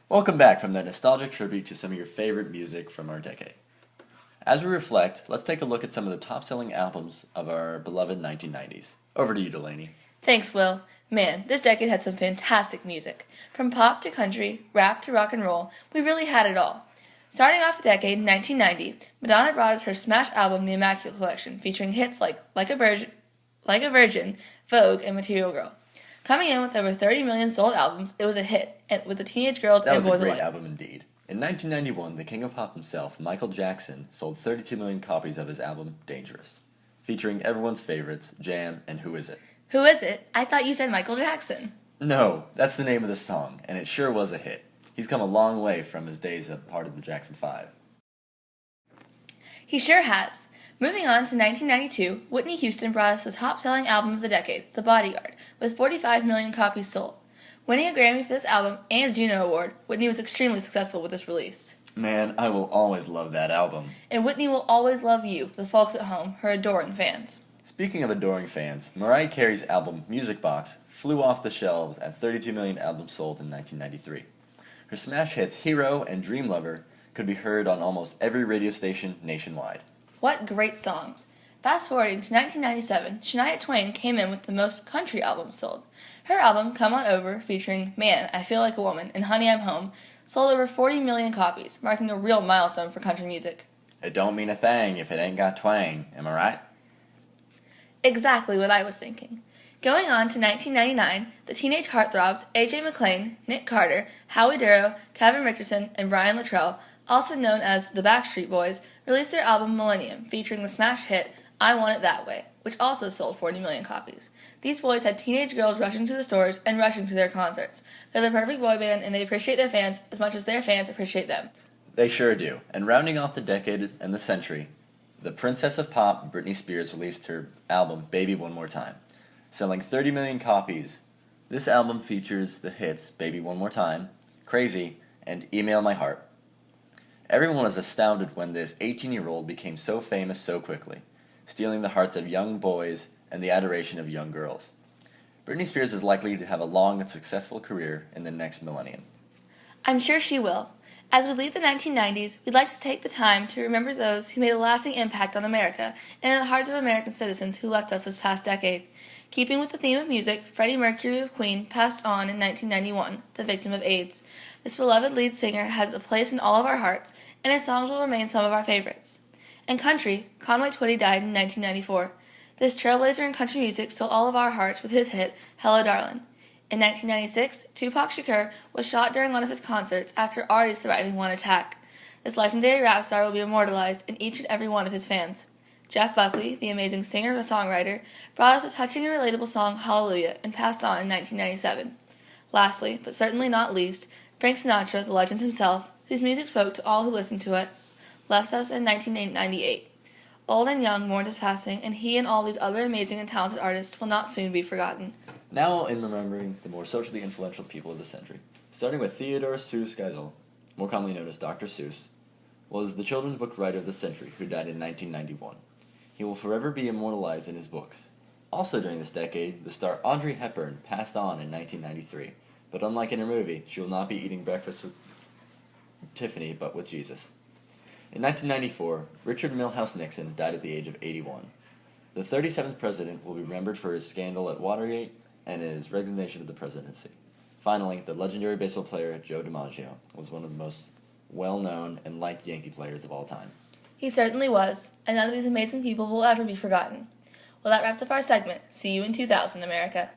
Welcome back from that nostalgic tribute to some of your favorite music from our decade. As we reflect, let's take a look at some of the top-selling albums of our beloved 1990s. Over to you, Delaney. Thanks, Will. Man, this decade had some fantastic music. From pop to country, rap to rock and roll, we really had it all. Starting off the decade in 1990, Madonna brought us her smash album The Immaculate Collection, featuring hits like a Virgin, Vogue, and Material Girl. Coming in with over 30 million sold albums, it was a hit, and with the teenage girls That and was a boys great alike. album indeed. In 1991, the king of pop himself, Michael Jackson, sold 32 million copies of his album Dangerous, featuring everyone's favorites, Jam and Who Is It? Who is it? I thought you said Michael Jackson. No, that's the name of the song, and it sure was a hit. He's come a long way from his days as part of the Jackson 5. He sure has. Moving on to 1992, Whitney Houston brought us the top-selling album of the decade, The Bodyguard, with 45 million copies sold. Winning a Grammy for this album and a Juno Award, Whitney was extremely successful with this release. Man, I will always love that album. And Whitney will always love you, the folks at home, her adoring fans. Speaking of adoring fans, Mariah Carey's album Music Box flew off the shelves at 32 million albums sold in 1993. Her smash hits Hero and Dream Lover could be heard on almost every radio station nationwide. What great songs! Fast forwarding to 1997, Shania Twain came in with the most country albums sold. Her album, Come On Over, featuring Man, I Feel Like a Woman, and Honey, I'm Home, sold over 40 million copies, marking a real milestone for country music. It don't mean a thing if it ain't got twang, am I right? Exactly what I was thinking. Going on to 1999, the teenage heartthrobs AJ McClain, Nick Carter, Howie Duro, Kevin Richardson, and Brian Luttrell, also known as the Backstreet Boys, released their album Millennium, featuring the smash hit I Want It That Way, which also sold 40 million copies. These boys had teenage girls rushing to the stores and rushing to their concerts. They're the perfect boy band, and they appreciate their fans as much as their fans appreciate them. They sure do. And rounding off the decade and the century, the Princess of Pop, Britney Spears, released her album Baby One More Time, selling 30 million copies. This album features the hits Baby One More Time, Crazy, and Email My Heart. Everyone was astounded when this 18-year-old became so famous so quickly, stealing the hearts of young boys and the adoration of young girls. Britney Spears is likely to have a long and successful career in the next millennium. I'm sure she will. As we leave the 1990s, we'd like to take the time to remember those who made a lasting impact on America and in the hearts of American citizens who left us this past decade. Keeping with the theme of music, Freddie Mercury of Queen passed on in 1991, the victim of AIDS. This beloved lead singer has a place in all of our hearts, and his songs will remain some of our favorites. In country, Conway Twitty died in 1994. This trailblazer in country music stole all of our hearts with his hit, Hello Darlin'. In 1996, Tupac Shakur was shot during one of his concerts after already surviving one attack. This legendary rap star will be immortalized in each and every one of his fans. Jeff Buckley, the amazing singer and songwriter, brought us the touching and relatable song Hallelujah and passed on in 1997. Lastly, but certainly not least, Frank Sinatra, the legend himself, whose music spoke to all who listened to us, left us in 1998. Old and young mourned his passing, and he and all these other amazing and talented artists will not soon be forgotten. Now in remembering the more socially influential people of the century, starting with Theodore Seuss Geisel, more commonly known as Dr. Seuss, was the children's book writer of the century who died in 1991. He will forever be immortalized in his books. Also during this decade, the star Audrey Hepburn passed on in 1993, but unlike in her movie, she will not be eating breakfast with Tiffany, but with Jesus. In 1994, Richard Milhous Nixon died at the age of 81. The 37th president will be remembered for his scandal at Watergate and his resignation of the presidency. Finally, the legendary baseball player Joe DiMaggio was one of the most well-known and liked Yankee players of all time. He certainly was, and none of these amazing people will ever be forgotten. Well, that wraps up our segment. See you in 2000, America.